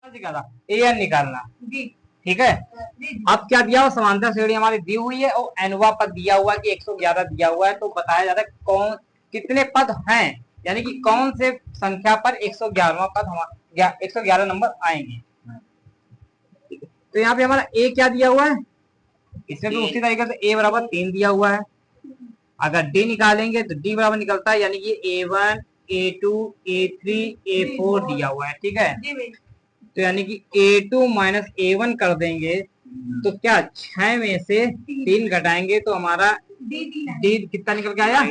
A N निकालना। ठीक है, अब क्या दिया हुआ, समांतर श्रेणी हमारी दी हुई है और एनवा पद दिया हुआ कि 111 दिया हुआ है। तो बताया जा रहा है कौन कितने पद हैं, यानी कि कौन से संख्या पर 111वां पद हमारा 111 नंबर आएंगे। तो यहाँ पे हमारा ए क्या दिया हुआ है, इसमें भी उसी तरीके से ए बराबर 3 दिया हुआ है। अगर डी निकालेंगे तो डी बराबर निकलता है, यानी कि A1 A2 A3 A4 दिया हुआ है। ठीक है, तो यानी कि A2 माइनस A1 कर देंगे तो क्या 6 में से 3 घटाएंगे तो हमारा डी कितना निकल के आया,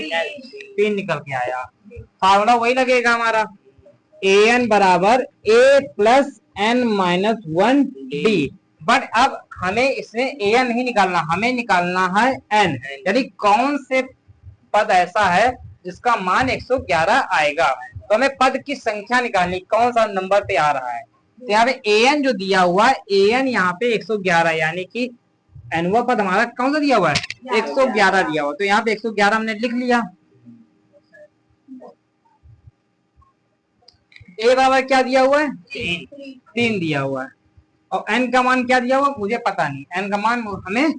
3 निकल के आया। फार्मूला वही लगेगा हमारा, AN बराबर A plus N minus 1 D. But अब हमें इसमें AN नहीं निकालना, हमें निकालना है N, यानी कौन से पद ऐसा है जिसका मान 111 आएगा। तो हमें पद की संख्या निकालनी, कौन सा नंबर पे आ रहा है। तो यहाँ पे AN जो दिया हुआ है, AN यहाँ पे 111, यानी कि एनवा पद हमारा कौन सा दिया हुआ है, 111 दिया हुआ। तो यहाँ पे 111 हमने लिख लिया। ए बराबर क्या दिया हुआ है, 3 दिया हुआ है। और एन का मान क्या दिया हुआ मुझे पता नहीं, एन का मान हमें,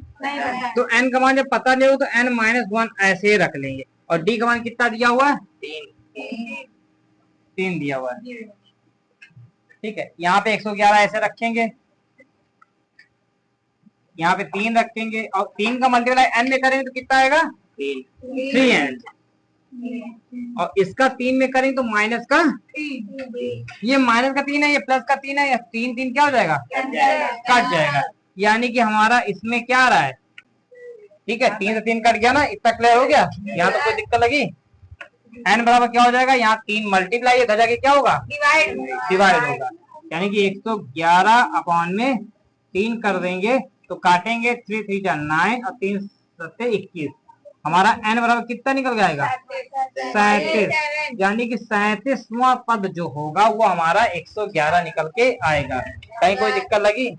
तो एन का मान जब पता नहीं हो तो एन माइनस 1 ऐसे ही रख लेंगे। और डी का मान कितना दिया हुआ है, 3 दिया हुआ है। ठीक है, यहाँ पे 111 ऐसे रखेंगे, यहाँ पे 3 रखेंगे और 3 का मल्टीप्लाई एन में करेंगे तो कितना आएगा, 3n। और इसका 3 में करेंगे तो माइनस का, ये माइनस का 3 है, ये प्लस का 3 है, ये 3 3 क्या हो जाएगा, कट जाएगा। यानी कि हमारा इसमें क्या आ रहा है, ठीक है 3 से 3 कट गया ना, इतना क्लियर हो गया। यहाँ तो कोई दिक्कत लगी, एन बराबर क्या हो जाएगा, यहाँ 3 मल्टीप्लाई है, क्या क्या होगा, डिवाइड होगा। यानी कि 111 अपॉन में 3 कर देंगे तो काटेंगे, 3 3 जा 9 और 3 7 21। हमारा एन बराबर कितना निकल जाएगा, 37। यानी कि 37वां पद जो होगा वो हमारा 111 निकल के आएगा। कहीं कोई दिक्कत लगी?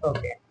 ओके।